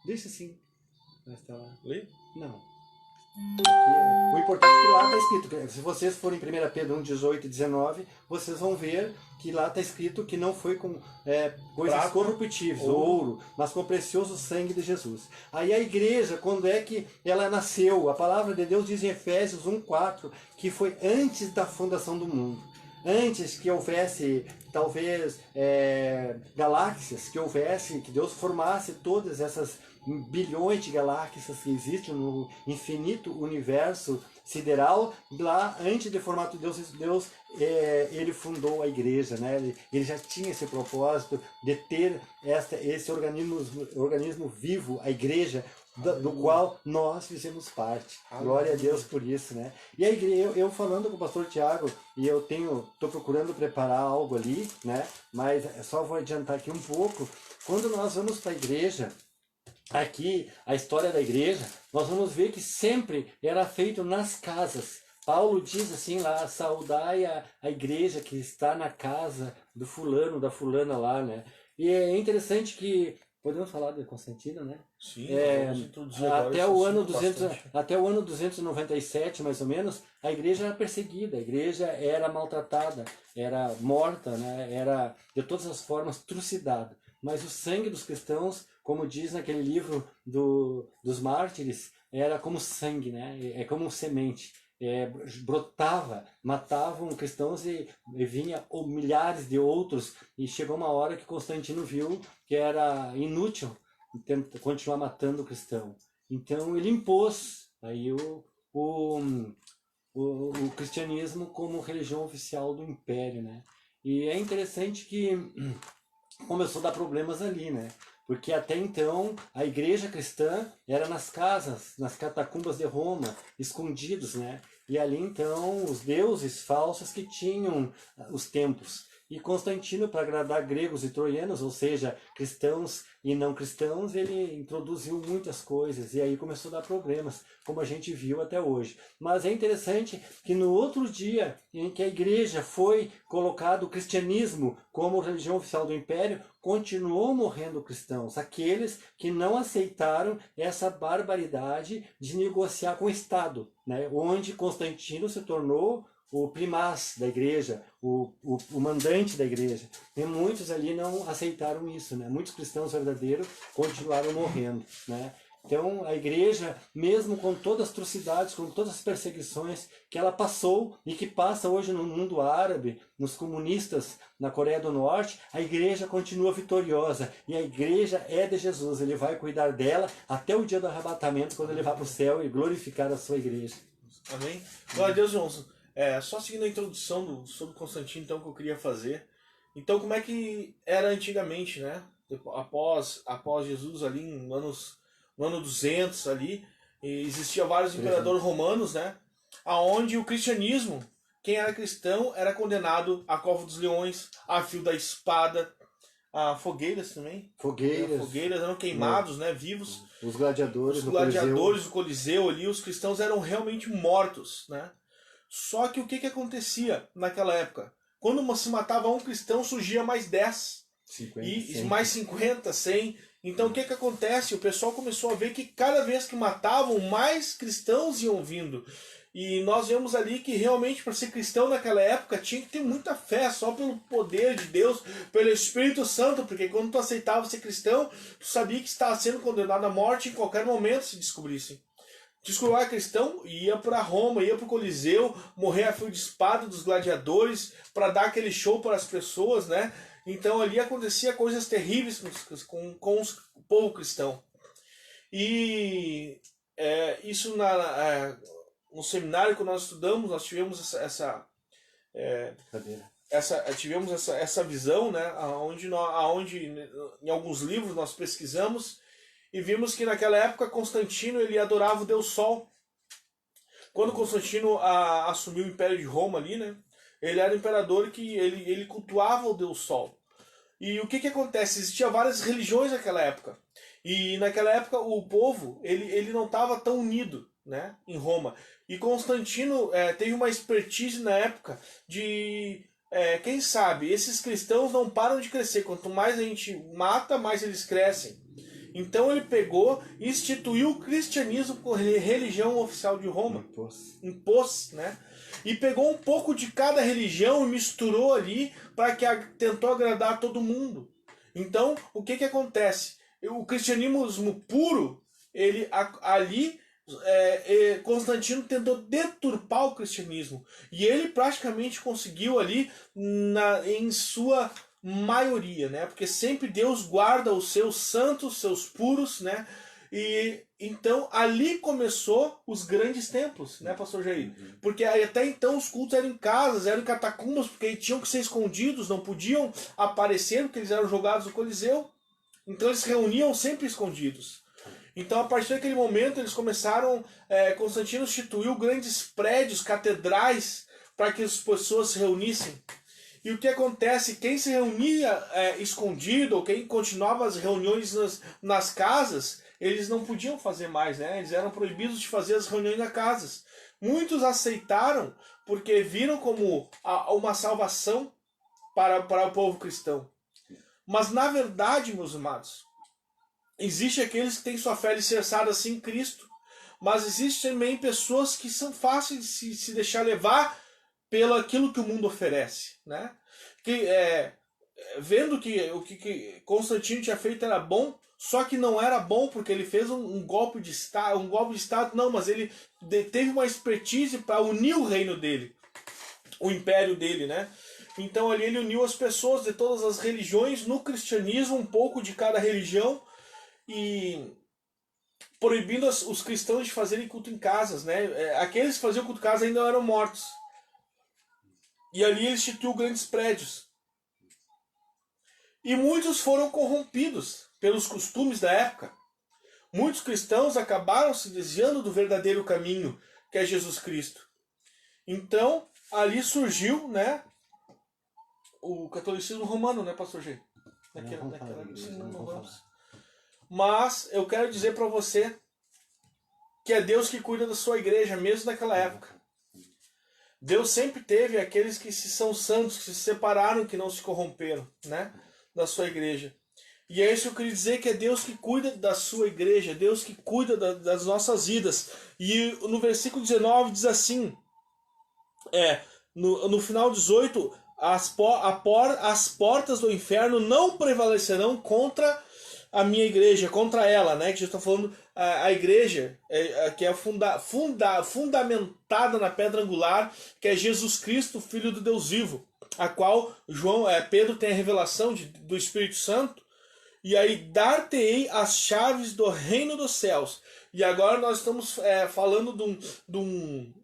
deixa assim. Mas tá lá. Lê? Não. Aqui, o importante é que lá está escrito, se vocês forem em 1 Pedro 1, 18 e 19, vocês vão ver que lá está escrito que não foi com coisas Prata, corruptíveis, ouro, mas com o precioso sangue de Jesus. Aí a igreja, quando é que ela nasceu? A palavra de Deus diz em Efésios 1, 4, que foi antes da fundação do mundo. Antes que houvesse talvez galáxias que houvesse, que Deus formasse todas essas bilhões de galáxias que existem no infinito universo sideral. Lá, antes de formar tudo, Deus ele fundou a igreja, né? Ele já tinha esse propósito de ter esse organismo vivo, a igreja, do qual nós fizemos parte. Glória a Deus por isso, né? E a igreja, eu falando com o pastor Tiago, e estou procurando preparar algo ali, né? Mas só vou adiantar aqui um pouco. Quando nós vamos para a igreja, aqui, a história da igreja, nós vamos ver que sempre era feito nas casas. Paulo diz assim lá, saudai a igreja que está na casa do fulano, da fulana lá, né? E é interessante que, podemos falar de Constantino, né? Sim, vamos introduzir agora até o ano 297, mais ou menos, a igreja era perseguida, a igreja era maltratada, era morta, né? Era de todas as formas trucidada. Mas o sangue dos cristãos, como diz naquele livro dos mártires, era como sangue, né? É como semente. Brotava, matavam cristãos e vinha milhares de outros. E chegou uma hora que Constantino viu que era inútil continuar matando o cristão. Então ele impôs aí o cristianismo como religião oficial do império, né? E é interessante que começou a dar problemas ali, né? Porque até então a igreja cristã era nas casas, nas catacumbas de Roma, escondidos, né? E ali então os deuses falsos que tinham os templos. E Constantino, para agradar gregos e troianos, ou seja, cristãos e não cristãos, ele introduziu muitas coisas e aí começou a dar problemas, como a gente viu até hoje. Mas é interessante que no outro dia em que a igreja foi colocado o cristianismo como religião oficial do império, continuou morrendo cristãos, aqueles que não aceitaram essa barbaridade de negociar com o Estado, né? Onde Constantino se tornou o primaz da igreja, o mandante da igreja. E muitos ali não aceitaram isso, né? Muitos cristãos verdadeiros continuaram morrendo, né? Então a igreja, mesmo com todas as atrocidades, com todas as perseguições que ela passou e que passa hoje no mundo árabe, nos comunistas na Coreia do Norte, a igreja continua vitoriosa. E a igreja é de Jesus. Ele vai cuidar dela até o dia do arrebatamento, quando ele vai para o céu e glorificar a sua igreja. Amém? Glória a Deus, irmãos. Só seguindo a introdução sobre Constantino, então, que eu queria fazer. Então, como é que era antigamente, né? Após Jesus ali, no ano 200 ali, existia vários imperadores romanos, né? Aonde o cristianismo, quem era cristão, era condenado à cova dos leões, a fio da espada, a fogueiras também. Fogueiras eram queimados, né? Vivos. Os gladiadores do Coliseu ali, os cristãos eram realmente mortos, né? Só que o que acontecia naquela época? Quando se matava um cristão, surgia mais 10. 50, e 100. mais 50, 100. Então o que acontece? O pessoal começou a ver que cada vez que matavam, mais cristãos iam vindo. E nós vemos ali que realmente para ser cristão naquela época tinha que ter muita fé, só pelo poder de Deus, pelo Espírito Santo, porque quando tu aceitava ser cristão, tu sabia que estava sendo condenado à morte em qualquer momento se descobrissem. Descobrir cristão, ia para Roma, ia para o Coliseu, morrer a fio de espada dos gladiadores, para dar aquele show para as pessoas, né? Então ali acontecia coisas terríveis com o povo cristão. E isso no seminário que nós estudamos, nós tivemos essa visão, né? Aonde em alguns livros nós pesquisamos, e vimos que naquela época Constantino ele adorava o Deus Sol. Quando Constantino assumiu o Império de Roma ali, né? Ele era um imperador que ele cultuava o Deus Sol. E o que acontece? Existiam várias religiões naquela época. E naquela época o povo ele não estava tão unido, né? Em Roma. E Constantino teve uma expertise na época de... quem sabe, esses cristãos não param de crescer. Quanto mais a gente mata, mais eles crescem. Então ele pegou e instituiu o cristianismo como religião oficial de Roma. Impôs, né? E pegou um pouco de cada religião e misturou ali para que tentou agradar a todo mundo. Então, o que acontece? O cristianismo puro, ele ali Constantino tentou deturpar o cristianismo. E ele praticamente conseguiu ali em sua maioria, né? Porque sempre Deus guarda os seus santos, seus puros, né? E então ali começou os grandes templos, né, pastor Jair? Porque até então os cultos eram em casas, eram em catacumbas, porque tinham que ser escondidos, não podiam aparecer, porque eles eram jogados no Coliseu. Então eles se reuniam sempre escondidos. Então, a partir daquele momento, eles começaram. Constantino instituiu grandes prédios, catedrais, para que as pessoas se reunissem. E o que acontece? Quem se reunia escondido, ou quem continuava as reuniões nas casas, eles não podiam fazer mais, né? Eles eram proibidos de fazer as reuniões nas casas. Muitos aceitaram porque viram como uma salvação para o povo cristão. Mas, na verdade, meus amados, existe aqueles que têm sua fé alicerçada assim em Cristo, mas existe também pessoas que são fáceis de se deixar levar pelo aquilo que o mundo oferece, né? Vendo que o que Constantino tinha feito era bom, só que não era bom porque ele fez um golpe de estado, não, mas ele teve uma expertise para unir o reino dele, o império dele, né? Então ali ele uniu as pessoas de todas as religiões no cristianismo, um pouco de cada religião, e proibindo os cristãos de fazerem culto em casas, né? Aqueles que faziam culto em casa ainda eram mortos. E ali ele instituiu grandes prédios. E muitos foram corrompidos pelos costumes da época. Muitos cristãos acabaram se desviando do verdadeiro caminho, que é Jesus Cristo. Então, ali surgiu, né, o catolicismo romano, né, pastor G? Mas eu quero dizer para você que é Deus que cuida da sua igreja, mesmo naquela época. Deus sempre teve aqueles que são santos, que se separaram, que não se corromperam, né, da sua igreja. E é isso que eu queria dizer, que é Deus que cuida da sua igreja, Deus que cuida das nossas vidas. E no versículo 19 diz assim, no final 18, as portas do inferno não prevalecerão contra a minha igreja, contra ela, né? Que já está falando a igreja, que é fundamentada na pedra angular, que é Jesus Cristo, Filho do Deus vivo, a qual Pedro tem a revelação do Espírito Santo, e aí dar-te-ei as chaves do reino dos céus. E agora nós estamos falando de um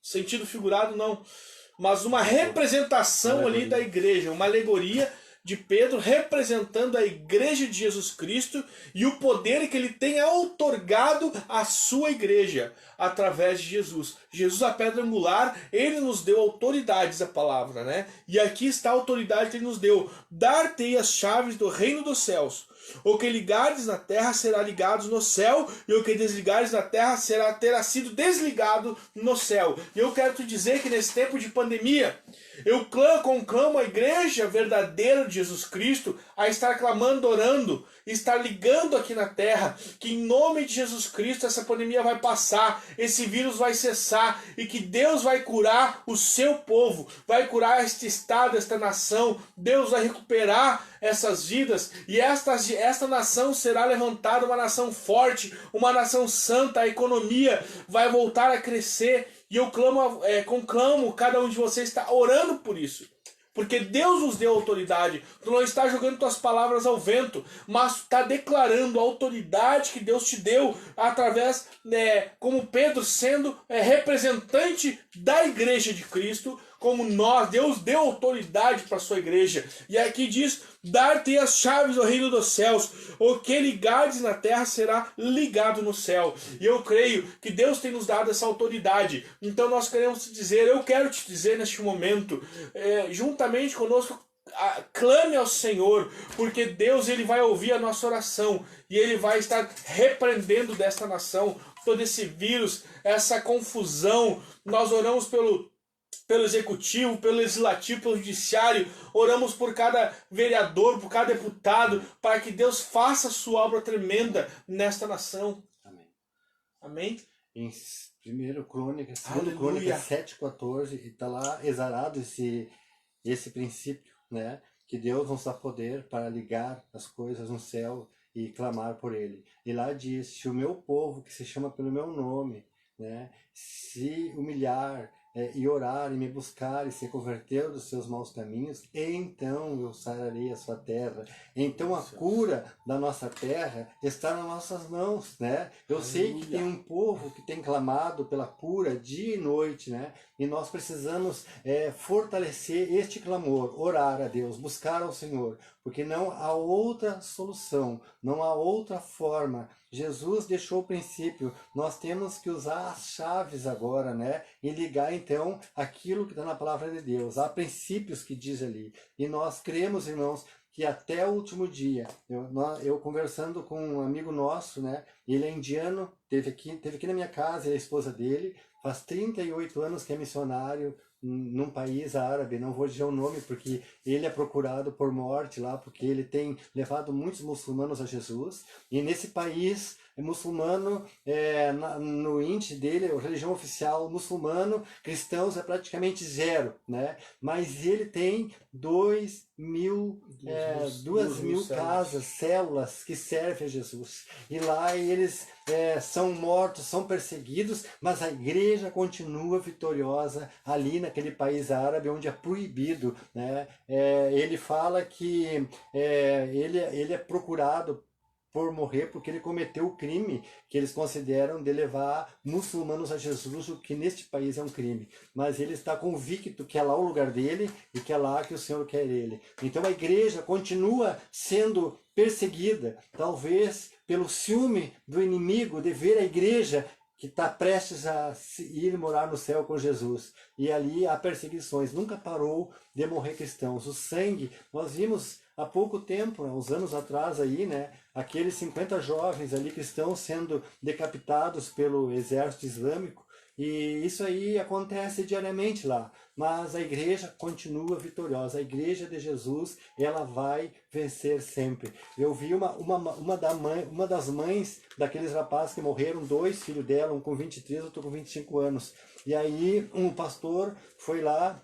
sentido figurado, não, mas uma representação ali da igreja, uma alegoria de Pedro representando a igreja de Jesus Cristo e o poder que ele tem outorgado à sua igreja através de Jesus. Jesus, a pedra angular, ele nos deu autoridades, a palavra, né? E aqui está a autoridade que ele nos deu. Dar-te as chaves do reino dos céus. O que ligares na terra será ligado no céu, e o que desligares na terra terá sido desligado no céu. E eu quero te dizer que nesse tempo de pandemia, eu conclamo a igreja verdadeira de Jesus Cristo a estar clamando, orando, estar ligando aqui na terra, que em nome de Jesus Cristo essa pandemia vai passar, esse vírus vai cessar, e que Deus vai curar o seu povo, vai curar este estado, esta nação. Deus vai recuperar essas vidas, e esta nação será levantada, uma nação forte, uma nação santa. A economia vai voltar a crescer, e eu conclamo, cada um de vocês está orando por isso, porque Deus nos deu autoridade. Tu não está jogando tuas palavras ao vento, mas tu está declarando a autoridade que Deus te deu através, como Pedro sendo representante da igreja de Cristo, como Deus deu autoridade para a sua igreja. E aqui diz, dar-te as chaves do reino dos céus, o que ligares na terra será ligado no céu. E eu creio que Deus tem nos dado essa autoridade. Então nós queremos te dizer, eu quero te dizer neste momento, juntamente conosco, clame ao Senhor, porque Deus, ele vai ouvir a nossa oração, e ele vai estar repreendendo desta nação todo esse vírus, essa confusão. Nós oramos pelo executivo, pelo legislativo, pelo judiciário, oramos por cada vereador, por cada deputado, para que Deus faça a sua obra tremenda nesta nação. Amém. Amém? Em 2 Crônicas 7,14, está lá exarado esse princípio, né? Que Deus nos dá poder para ligar as coisas no céu e clamar por ele. E lá diz, se o meu povo, que se chama pelo meu nome, né, se humilhar e orar e me buscar e se converter dos seus maus caminhos, então eu sararei a sua terra. Então a cura da nossa terra está nas nossas mãos, né? Eu sei que tem um povo que tem clamado pela cura dia e noite, né? E nós precisamos fortalecer este clamor, orar a Deus, buscar ao Senhor, porque não há outra solução, não há outra forma. Jesus deixou o princípio, nós temos que usar as chaves agora, né? E ligar então aquilo que está na palavra de Deus. Há princípios que diz ali. E nós cremos, irmãos, que até o último dia, eu conversando com um amigo nosso, né? Ele é indiano, teve aqui na minha casa, ele é a esposa dele, faz 38 anos que é missionário num país árabe, não vou dizer o nome porque ele é procurado por morte lá, porque ele tem levado muitos muçulmanos a Jesus, e nesse país muçulmano, no índice dele, a religião oficial muçulmano, cristãos é praticamente zero, né? Mas ele tem 2.000 casas, células que servem a Jesus. E lá eles são mortos, são perseguidos, mas a igreja continua vitoriosa ali naquele país árabe onde é proibido, né? Ele fala que ele é procurado por morrer porque ele cometeu o crime que eles consideram de levar muçulmanos a Jesus, o que neste país é um crime. Mas ele está convicto que é lá o lugar dele e que é lá que o Senhor quer ele. Então a igreja continua sendo perseguida, talvez pelo ciúme do inimigo de ver a igreja que está prestes a ir morar no céu com Jesus. E ali há perseguições, nunca parou de morrer cristãos. O sangue, nós vimos há pouco tempo, uns anos atrás aí, né, aqueles 50 jovens ali cristãos sendo decapitados pelo exército islâmico, e isso aí acontece diariamente lá, mas a igreja continua vitoriosa, a igreja de Jesus, ela vai vencer sempre. Eu vi uma das mães daqueles rapazes que morreram, 2 filhos dela, um com 23, outro com 25 anos, e aí um pastor foi lá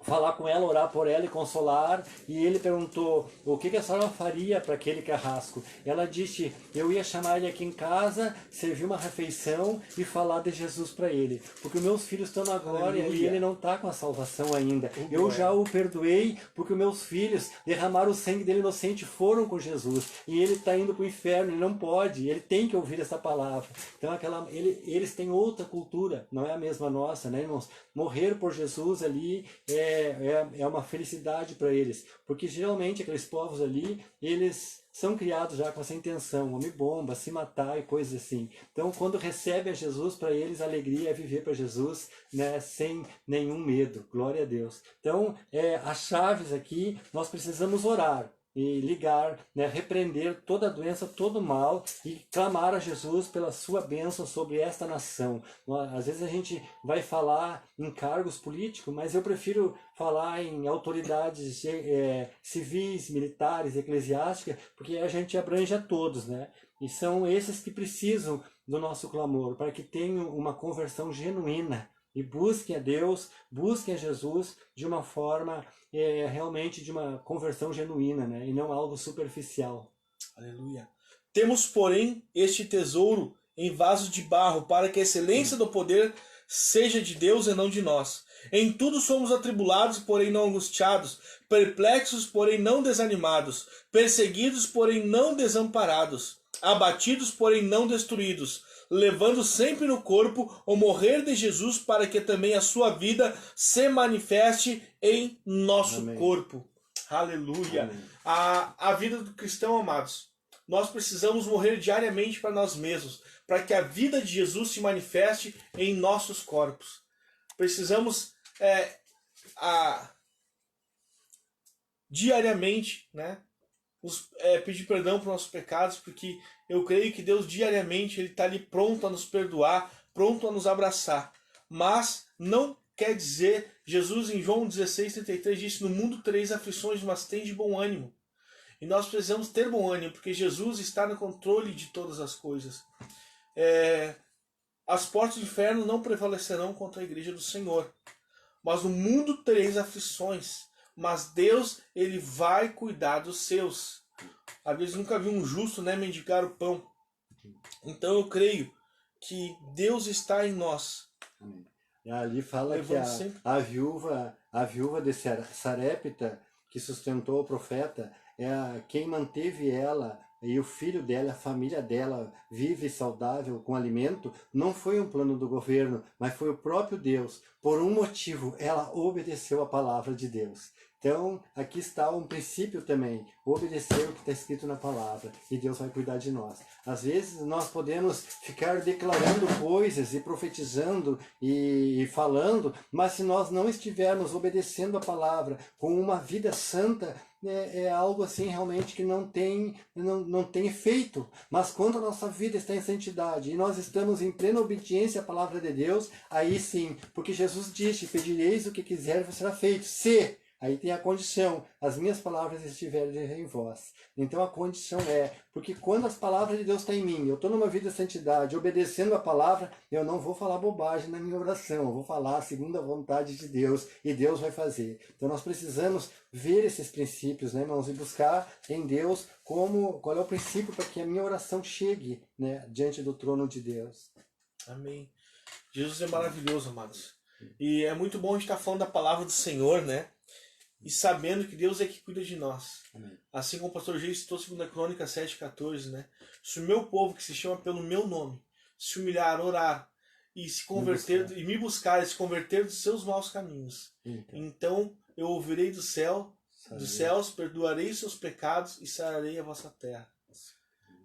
falar com ela, orar por ela e consolar, e ele perguntou o que a senhora faria para aquele carrasco. Ela disse, eu ia chamar ele aqui em casa, servir uma refeição e falar de Jesus para ele, porque os meus filhos estão na glória e ele não está com a salvação ainda. Eu já o perdoei porque os meus filhos derramaram o sangue dele inocente, foram com Jesus, e ele está indo para o inferno, ele não pode, ele tem que ouvir essa palavra. Então eles têm outra cultura, não é a mesma nossa, né, irmãos? Morrer por Jesus ali é uma felicidade para eles, porque geralmente aqueles povos ali, eles são criados já com essa intenção, homem-bomba, se matar e coisas assim. Então quando recebem a Jesus, para eles a alegria é viver para Jesus, né, sem nenhum medo, glória a Deus. Então as chaves aqui, nós precisamos orar e ligar, né, repreender toda a doença, todo o mal e clamar a Jesus pela sua bênção sobre esta nação. Às vezes a gente vai falar em cargos políticos, mas eu prefiro falar em autoridades civis, militares, eclesiásticas, porque a gente abrange a todos, né? E são esses que precisam do nosso clamor, para que tenham uma conversão genuína e busquem a Deus, busquem a Jesus de uma forma realmente de uma conversão genuína, né? E não algo superficial. Aleluia. Temos, porém, este tesouro em vasos de barro, para que a excelência do poder seja de Deus e não de nós. Em tudo somos atribulados, porém não angustiados, perplexos, porém não desanimados, perseguidos, porém não desamparados, abatidos, porém não destruídos, levando sempre no corpo o morrer de Jesus, para que também a sua vida se manifeste em nosso Amém. corpo. Aleluia. Amém. A vida do cristão, amados, nós precisamos morrer diariamente para nós mesmos, para que a vida de Jesus se manifeste em nossos corpos. Precisamos diariamente, né, pedir perdão por nossos pecados, porque eu creio que Deus diariamente está ali pronto a nos perdoar, pronto a nos abraçar. Mas não quer dizer, Jesus em João 16:33 disse, no mundo tereis aflições, mas tende bom ânimo. E nós precisamos ter bom ânimo, porque Jesus está no controle de todas as coisas. As portas do inferno não prevalecerão contra a igreja do Senhor. Mas no mundo tereis aflições, mas Deus, ele vai cuidar dos seus. Às vezes nunca vi um justo, né, mendigar o pão. Então eu creio que Deus está em nós. Amém. E ali fala que Levando sempre. a viúva de Sarepta, que sustentou o profeta, quem manteve ela e o filho dela, a família dela, vive saudável com alimento, não foi um plano do governo, mas foi o próprio Deus. Por um motivo, ela obedeceu a palavra de Deus. Então, aqui está um princípio também, obedecer o que está escrito na palavra, e Deus vai cuidar de nós. Às vezes nós podemos ficar declarando coisas e profetizando e falando, mas se nós não estivermos obedecendo a palavra com uma vida santa, é algo assim realmente que não tem efeito. Mas quando a nossa vida está em santidade e nós estamos em plena obediência à palavra de Deus, aí sim, porque Jesus disse, pedireis o que quiser, será feito. Se aí tem a condição, as minhas palavras estiverem em vós. Então a condição porque quando as palavras de Deus estão em mim, eu estou numa vida de santidade, obedecendo a palavra, eu não vou falar bobagem na minha oração, eu vou falar segundo a vontade de Deus, e Deus vai fazer. Então nós precisamos ver esses princípios, né, irmãos, e buscar em Deus qual é o princípio para que a minha oração chegue, né, diante do trono de Deus. Amém. Jesus é maravilhoso, amados. E é muito bom a gente estar falando da palavra do Senhor, né? E sabendo que Deus é que cuida de nós. Amém. Assim como o pastor Gê citou 2 Crônicas 7,14, né? Se o meu povo, que se chama pelo meu nome, se humilhar, orar, e se converter, e me buscar, e se converter dos seus maus caminhos, então eu ouvirei dos céus, perdoarei seus pecados e sararei a vossa terra.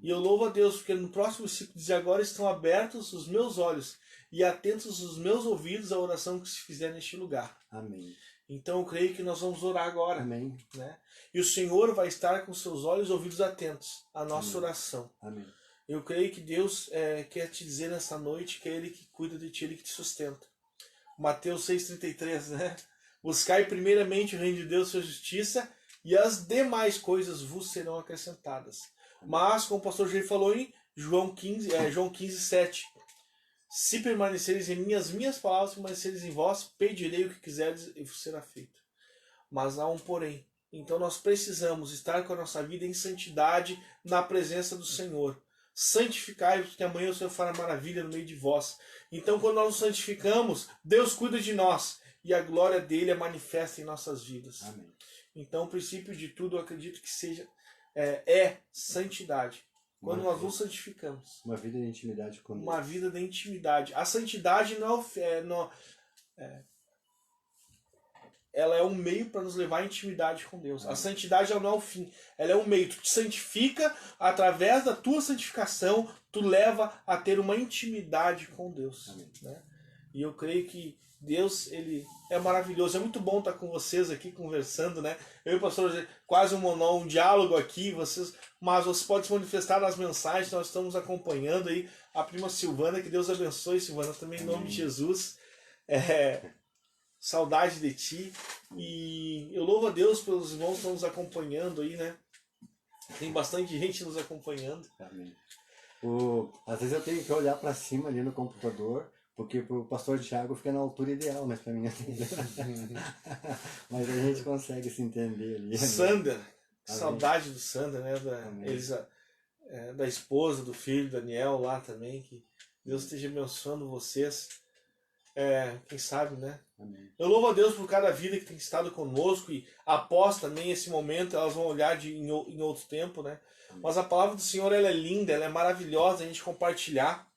E eu louvo a Deus, porque no próximo versículo diz, agora estão abertos os meus olhos e atentos os meus ouvidos à oração que se fizer neste lugar. Amém. Então eu creio que nós vamos orar agora. Amém. Né? E o Senhor vai estar com seus olhos e ouvidos atentos à nossa oração. Amém. Eu creio que Deus quer te dizer nessa noite que é Ele que cuida de ti, Ele que te sustenta. Mateus 6,33, né? Buscai primeiramente o reino de Deus e sua justiça, e as demais coisas vos serão acrescentadas. Mas, como o pastor Jair falou em João 15:7, se permaneceres em mim, as minhas palavras permaneceres em vós, pedirei o que quiserdes e vos será feito. Mas há um porém. Então nós precisamos estar com a nossa vida em santidade na presença do Senhor. Santificai-vos, porque amanhã o Senhor fará maravilha no meio de vós. Então quando nós nos santificamos, Deus cuida de nós e a glória dele é manifesta em nossas vidas. Amém. Então o princípio de tudo eu acredito que seja santidade. Quando nós nos santificamos. Uma vida de intimidade com Deus. Uma vida de intimidade. A santidade ela é um meio para nos levar à intimidade com Deus. A santidade ela não é o fim. Ela é um meio. Tu te santifica, através da tua santificação, tu leva a ter uma intimidade com Deus. Né? E eu creio que Deus, ele é maravilhoso. É muito bom estar com vocês aqui conversando, né? Eu e o pastor, quase um diálogo aqui, mas você pode se manifestar nas mensagens, nós estamos acompanhando aí a prima Silvana, que Deus abençoe, Silvana, também em nome de Jesus. Saudade de ti. E eu louvo a Deus pelos irmãos que estão nos acompanhando aí, né? Tem bastante gente nos acompanhando. Amém. Às vezes eu tenho que olhar para cima ali no computador, porque pro pastor Thiago fica na altura ideal, mas para mim mas a gente consegue se entender ali. Sander, Amém. Saudade do Sander, né? Da esposa, do filho, Daniel lá também, que Deus esteja abençoando vocês. Quem sabe, né? Amém. Eu louvo a Deus por cada vida que tem estado conosco e após também esse momento elas vão olhar em outro tempo, né? Amém. Mas a palavra do Senhor ela é linda, ela é maravilhosa a gente compartilhar.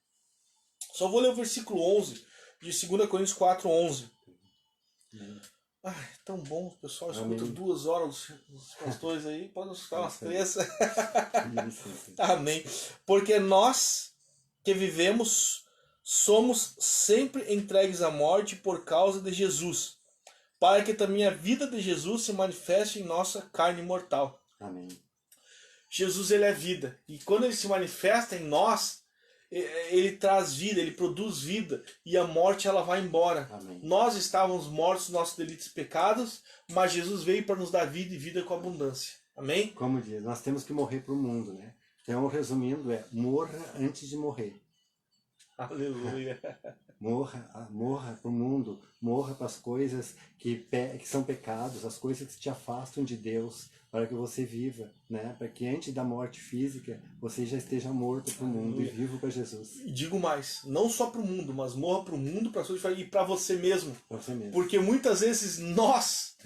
Só vou ler o versículo 11 de 2 Coríntios 4:11. Ai, tão bom, o pessoal escuta 2 horas os pastores aí, podem escutar umas 3. Amém. Porque nós que vivemos somos sempre entregues à morte por causa de Jesus, para que também a vida de Jesus se manifeste em nossa carne mortal. Amém. Jesus, ele é vida. E quando ele se manifesta em nós, ele traz vida, ele produz vida. E a morte, ela vai embora. Amém. Nós estávamos mortos nos nossos delitos e pecados, mas Jesus veio para nos dar vida e vida com abundância. Amém? Como diz, nós temos que morrer para o mundo, né? Então, resumindo, morra antes de morrer. Aleluia. Morra para o mundo, morra para as coisas que são pecados, as coisas que te afastam de Deus, para que você viva, né? Para que antes da morte física você já esteja morto para o mundo e vivo para Jesus. E digo mais, não só para o mundo, mas morra para o mundo, para e para você mesmo. Para você mesmo. Porque muitas vezes nós,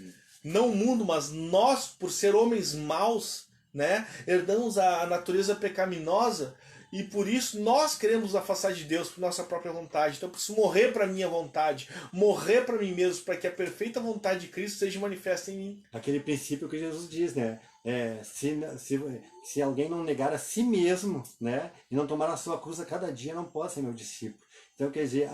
não o mundo, mas nós, por ser homens maus, né, herdamos a natureza pecaminosa. E por isso nós queremos afastar de Deus por nossa própria vontade. Então eu preciso morrer para minha vontade, morrer para mim mesmo, para que a perfeita vontade de Cristo seja manifesta em mim. Aquele princípio que Jesus diz, né? Se alguém não negar a si mesmo, né, e não tomar a sua cruz a cada dia, não pode ser meu discípulo. Então, quer dizer,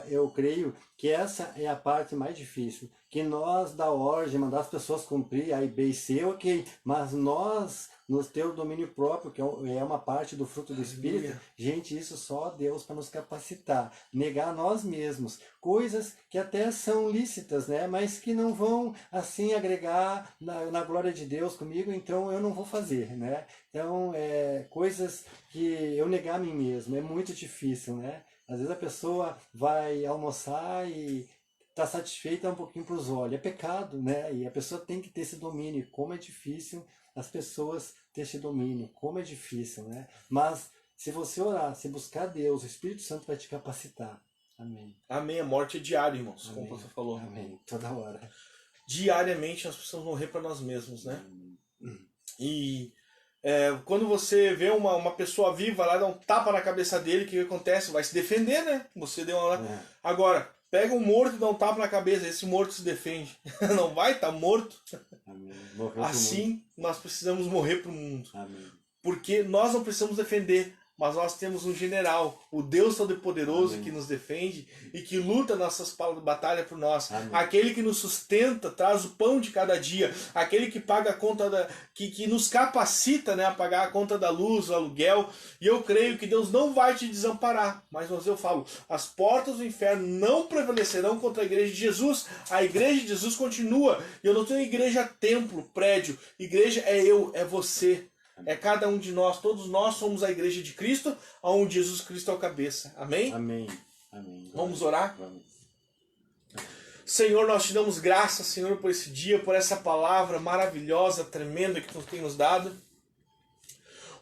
eu creio que essa é a parte mais difícil. Que nós, da ordem, mandar as pessoas cumprir A, B e C, ok. Mas nós, nos ter o domínio próprio, que é uma parte do fruto do Espírito, gente, isso só Deus para nos capacitar. Negar a nós mesmos. Coisas que até são lícitas, né? Mas que não vão, assim, agregar na glória de Deus comigo, então eu não vou fazer, né? Então, coisas que eu negar a mim mesmo, é muito difícil, né? Às vezes a pessoa vai almoçar e está satisfeita um pouquinho para os olhos. É pecado, né? E a pessoa tem que ter esse domínio. Como é difícil as pessoas ter esse domínio. Como é difícil, né? Mas se você orar, se buscar Deus, o Espírito Santo vai te capacitar. Amém. Amém. A morte é diária, irmãos, Amém. como você falou. Amém. Toda hora. Diariamente nós precisamos morrer para nós mesmos, né? E quando você vê uma pessoa viva lá, dá um tapa na cabeça dele, o que acontece? Vai se defender, né? Você deu uma... Agora, pega um morto e dá um tapa na cabeça, esse morto se defende. Não vai estar morto? Amém. Assim, nós precisamos morrer para o mundo. Amém. Porque nós não precisamos defender, mas nós temos um general, o Deus Todo-Poderoso, que nos defende e que luta nossas batalhas por nós. Amém. Aquele que nos sustenta, traz o pão de cada dia. Aquele que paga a conta que nos capacita, né, a pagar a conta da luz, o aluguel. E eu creio que Deus não vai te desamparar. Mas eu falo, as portas do inferno não prevalecerão contra a igreja de Jesus. A igreja de Jesus continua. E eu não tenho igreja, templo, prédio. Igreja é eu, é você. É cada um de nós, todos nós somos a igreja de Cristo, onde Jesus Cristo é o cabeça. Amém? Amém. Amém. Vamos orar? Vamos. Senhor, nós te damos graças, Senhor, por esse dia, por essa palavra maravilhosa, tremenda que tu tem nos dado.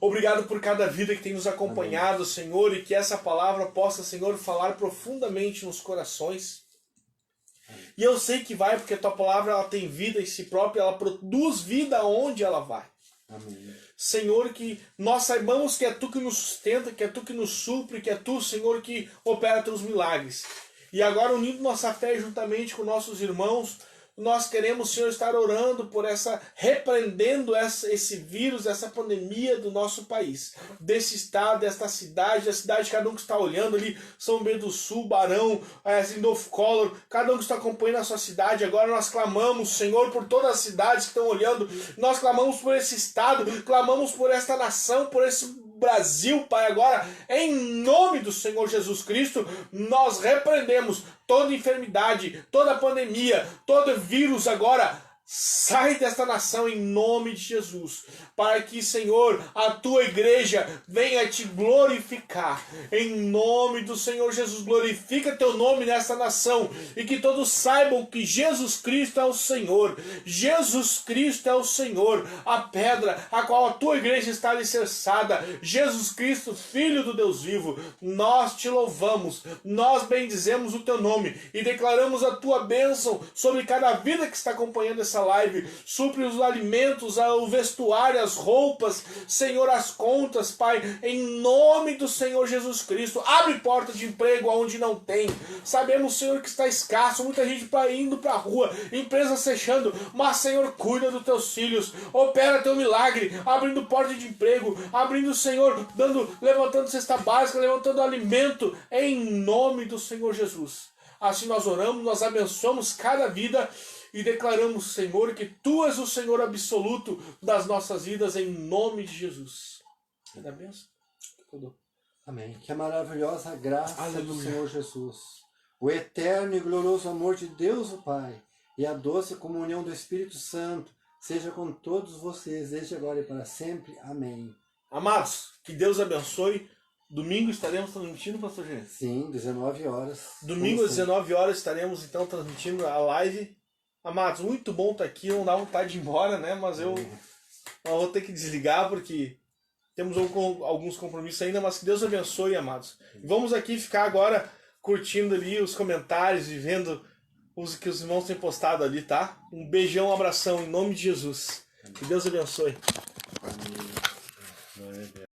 Obrigado por cada vida que tem nos acompanhado, amém, Senhor, e que essa palavra possa, Senhor, falar profundamente nos corações. Amém. E eu sei que vai, porque a tua palavra ela tem vida em si própria, ela produz vida onde ela vai. Amém. Senhor, que nós saibamos que é Tu que nos sustenta, que é Tu que nos supre, que é Tu, Senhor, que opera Teus milagres. E agora, unindo nossa fé juntamente com nossos irmãos, nós queremos, Senhor, estar orando por repreendendo esse vírus, essa pandemia do nosso país, desse estado, desta cidade, da cidade, cada um que está olhando ali, São Bento do Sul, Barão, Zindolfo Collor, cada um que está acompanhando a sua cidade. Agora nós clamamos, Senhor, por todas as cidades que estão olhando, nós clamamos por esse estado, clamamos por esta nação, por esse Brasil, Pai. Agora, em nome do Senhor Jesus Cristo, nós repreendemos toda enfermidade, toda pandemia, todo vírus agora. Sai desta nação em nome de Jesus, para que, Senhor, a Tua igreja venha te glorificar. Em nome do Senhor Jesus, glorifica Teu nome nesta nação e que todos saibam que Jesus Cristo é o Senhor. Jesus Cristo é o Senhor, a pedra a qual a Tua igreja está alicerçada. Jesus Cristo, Filho do Deus vivo, nós Te louvamos, nós bendizemos o Teu nome e declaramos a Tua bênção sobre cada vida que está acompanhando essa live. Supre os alimentos, o vestuário, as roupas, Senhor, as contas, Pai, em nome do Senhor Jesus Cristo. Abre porta de emprego onde não tem. Sabemos, Senhor, que está escasso, muita gente indo para a rua, empresas fechando, mas, Senhor, cuida dos Teus filhos, opera Teu milagre, abrindo porta de emprego, abrindo, Senhor, levantando cesta básica, levantando alimento, em nome do Senhor Jesus. Assim nós oramos, nós abençoamos cada vida e declaramos, Senhor, que Tu és o Senhor absoluto das nossas vidas, em nome de Jesus. É a bênção? Amém. Que a maravilhosa graça Aleluia. Do Senhor Jesus, o eterno e glorioso amor de Deus o Pai e a doce comunhão do Espírito Santo seja com todos vocês, desde agora e para sempre. Amém. Amados, que Deus abençoe. Domingo estaremos transmitindo, pastor G? Sim, 19 horas. Domingo às Como sempre. 19 horas estaremos então transmitindo a live. Amados, muito bom estar aqui, não dá vontade de ir embora, né? Mas eu vou ter que desligar porque temos alguns compromissos ainda, mas que Deus abençoe, amados. E vamos aqui ficar agora curtindo ali os comentários e vendo os que os irmãos têm postado ali, tá? Um beijão, um abração em nome de Jesus. Que Deus abençoe. Glória a Deus.